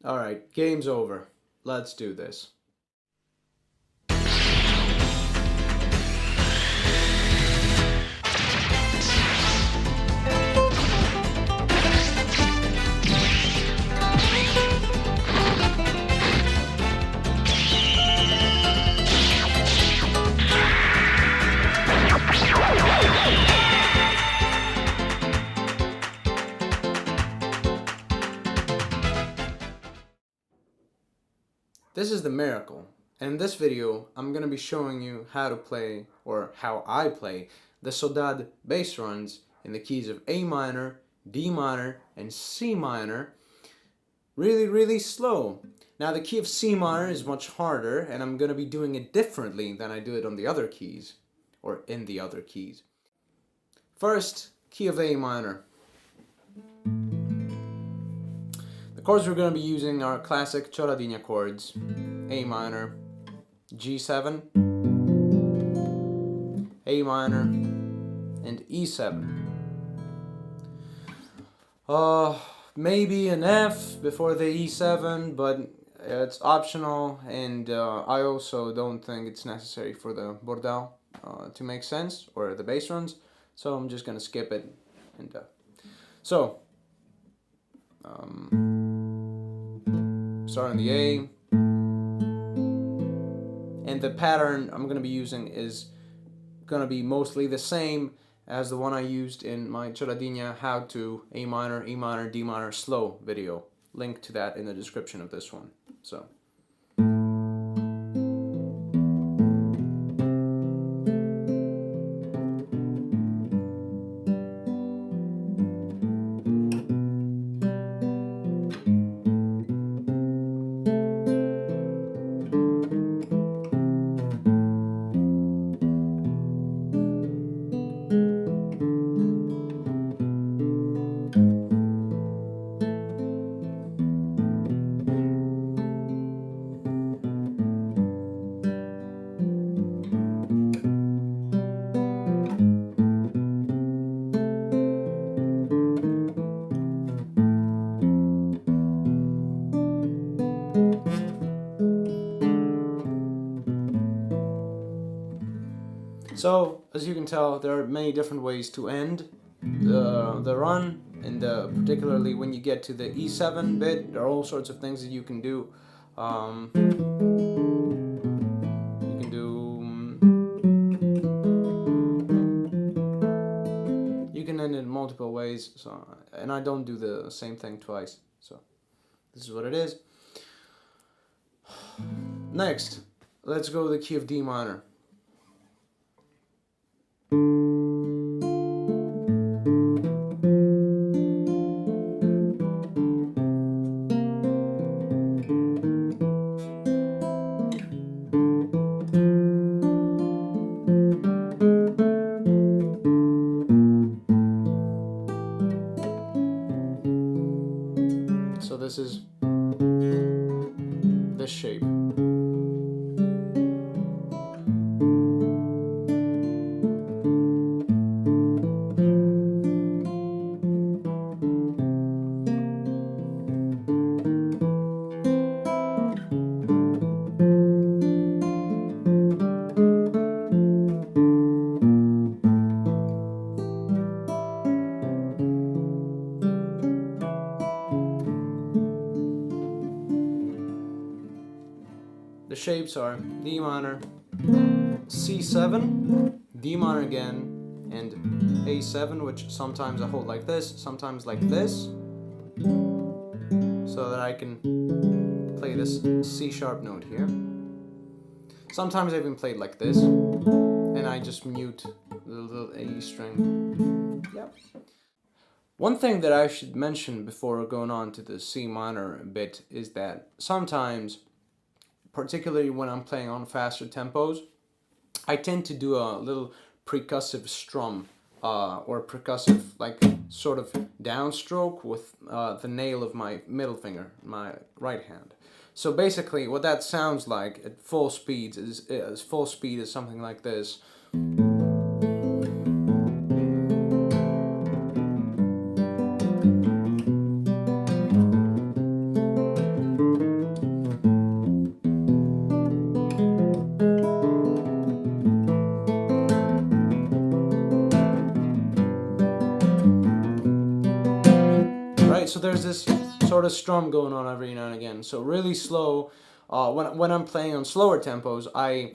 Alright, game's over. Let's do this. This is the miracle. And in this video, I'm going to be showing you how to play, or how I play, the Sodade bass runs in the keys of A minor, D minor, and C minor really slow. Now the key of C minor is much harder, and I'm going to be doing it differently than I do it on the other keys, or in the other keys. First, key of A minor. The chords we're going to be using are classic Chords chords: A minor, G7, A minor, and E7. Maybe an F before the E7, but it's optional, and I also don't think it's necessary for the Bordao to make sense, or the bass runs, so I'm just gonna skip it. And start on the A, and the pattern I'm gonna be using is gonna be mostly the same as the one I used in my Chords How to A minor, E minor, D minor slow video. Link to that in the description of this one. So. So, as you can tell, there are many different ways to end the run, and particularly when you get to the E7 bit, there are all sorts of things that you can do. You can end it in multiple ways, so, and I don't do the same thing twice, so this is what it is. Next, let's go to the key of D minor. So this is this shape. The shapes are D minor, C7, D minor again, and A7, which sometimes I hold like this, sometimes like this, so that I can play this C sharp note here. Sometimes I even play it like this, and I just mute the little A string. Yep. One thing that I should mention before going on to the C minor bit is that sometimes, particularly when I'm playing on faster tempos, I tend to do a little percussive strum, or percussive, like, sort of downstroke with the nail of my middle finger, my right hand. So basically, what that sounds like at full speed is something like this. sort of strum going on every now and again. So really slow. When I'm playing on slower tempos, I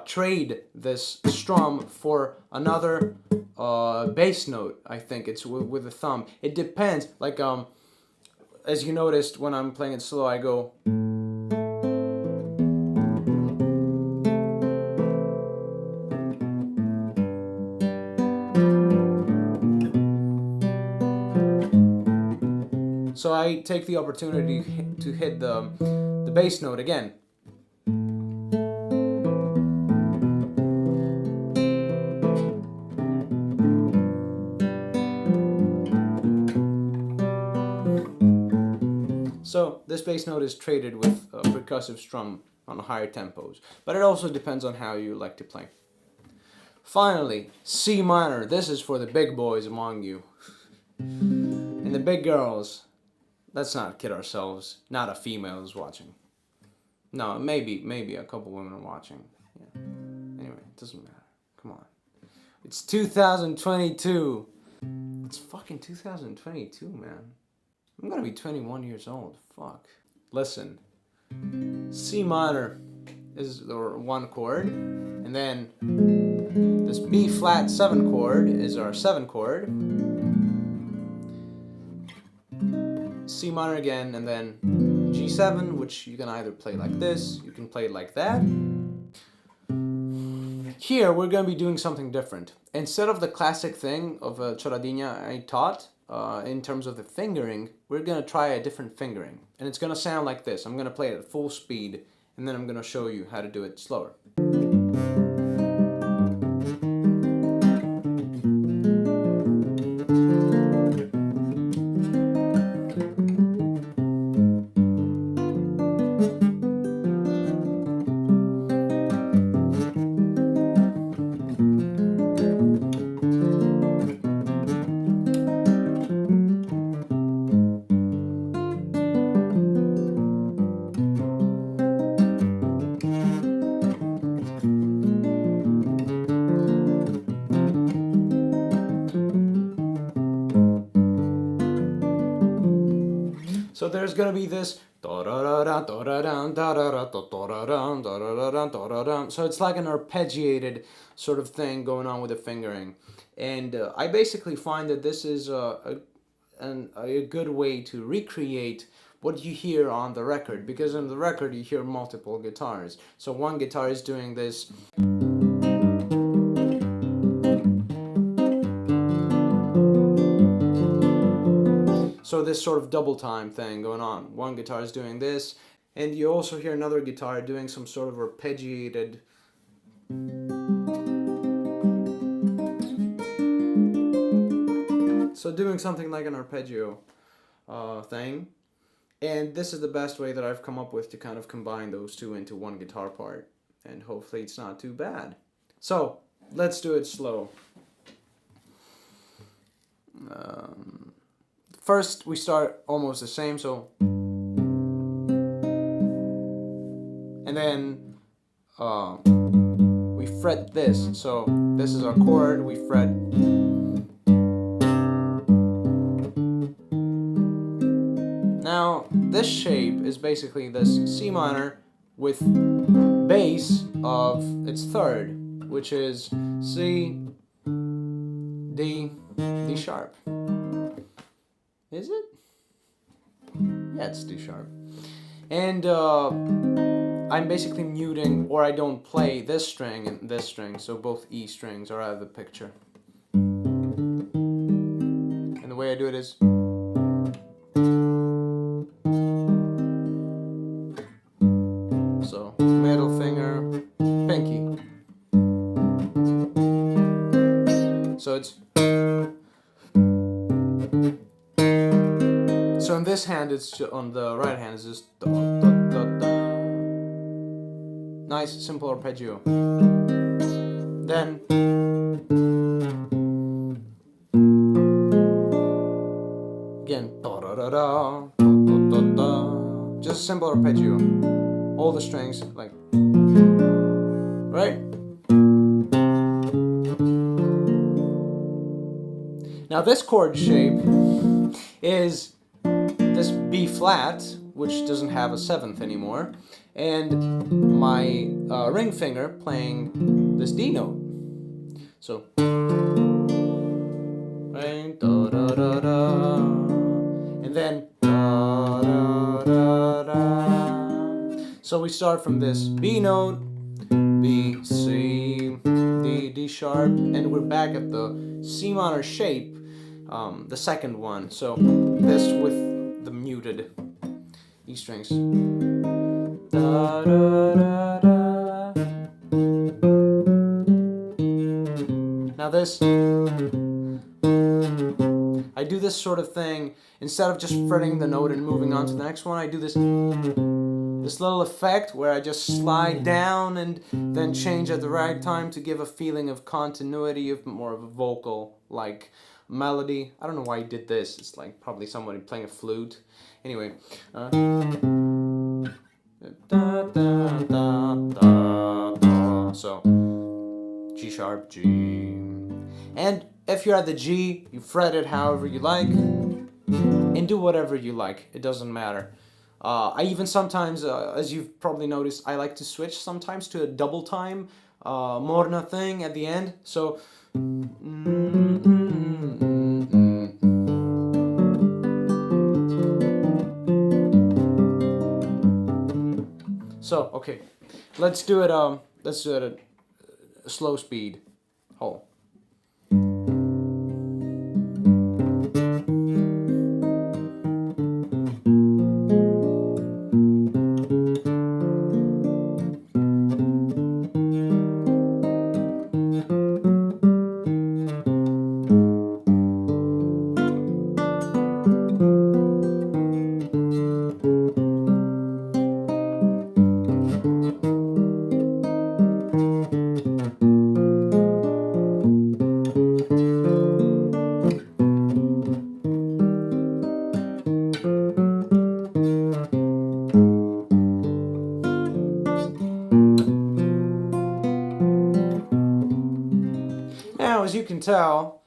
trade this strum for another bass note. I think it's with the thumb. It depends. Like as you noticed, when I'm playing it slow, I go. So I take the opportunity to hit the bass note again. So this bass note is traded with a percussive strum on higher tempos, but it also depends on how you like to play. Finally, C minor. This is for the big boys among you. And the big girls. Let's not kid ourselves. Not a female is watching. No, maybe a couple women are watching. Yeah. Anyway, it doesn't matter. Come on. It's 2022. It's fucking 2022, man. I'm gonna be 21 years old. Fuck. Listen. C minor is the one chord, and then this B flat 7 chord is our 7 chord. C minor again, and then G7, which you can either play like this, you can play it like that. Here we're going to be doing something different. Instead of the classic thing of a choradinha I taught, in terms of the fingering, we're going to try a different fingering. And it's going to sound like this. I'm going to play it at full speed, and then I'm going to show you how to do it slower. So there's gonna be this, so it's like an arpeggiated sort of thing going on with the fingering, and I basically find that this is a good way to recreate what you hear on the record, because on the record you hear multiple guitars. So one guitar is doing this. So this sort of double time thing going on. One guitar is doing this, and you also hear another guitar doing some sort of arpeggiated. So doing something like an arpeggio thing. And this is the best way that I've come up with to kind of combine those two into one guitar part. And hopefully it's not too bad. So let's do it slow. First, we start almost the same, so. And then we fret this. So this is our chord, we fret. Now, this shape is basically this C minor with bass of its third, which is C, D, D sharp. Is it? Yeah, it's D sharp. And I'm basically muting, or I don't play this string and this string, so both E strings are out of the picture. And the way I do it is. So, middle finger, pinky. So it's. So on this hand, it's on the right hand, it's just da, da, da, da. Nice, simple arpeggio. Then again, da, da, da, da, da, da, da. Just simple arpeggio. All the strings, like, right? Now this chord shape is this B flat, which doesn't have a 7th anymore, and my ring finger playing this D note. So, and then so we start from this B note, B, C, D, D sharp, and we're back at the C minor shape, the second one. So this with the muted E strings. Now this, I do this sort of thing, instead of just fretting the note and moving on to the next one, I do this little effect where I just slide down and then change at the right time to give a feeling of continuity, of more of a vocal like melody. I don't know why I did this. It's like probably somebody playing a flute. Anyway. So G sharp, G. And if you're at the G, you fret it however you like and do whatever you like. It doesn't matter. I even sometimes, as you've probably noticed, I like to switch sometimes to a double time Morna thing at the end. So, okay, let's do it at a slow speed. Hold. Now, as you can tell,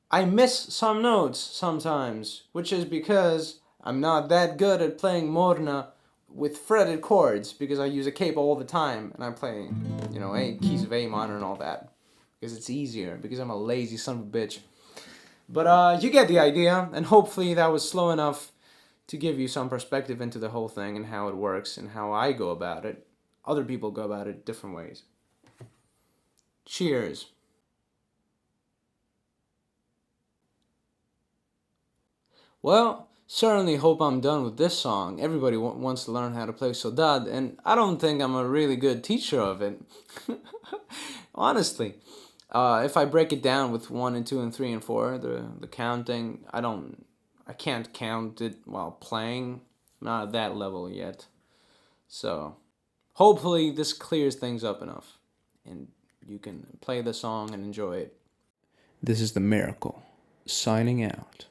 I miss some notes sometimes, which is because I'm not that good at playing Morna with fretted chords, because I use a capo all the time, and I'm playing, you know, keys of A minor and all that, because it's easier, because I'm a lazy son of a bitch. But you get the idea, and hopefully that was slow enough to give you some perspective into the whole thing and how it works and how I go about it. Other people go about it different ways. Cheers. Well, certainly hope I'm done with this song. Everybody wants to learn how to play Sodade, and I don't think I'm a really good teacher of it. Honestly. If I break it down with 1 and 2 and 3 and 4, the counting, I can't count it while playing. Not at that level yet. So, hopefully this clears things up enough, and you can play the song and enjoy it. This is The Miracle, signing out.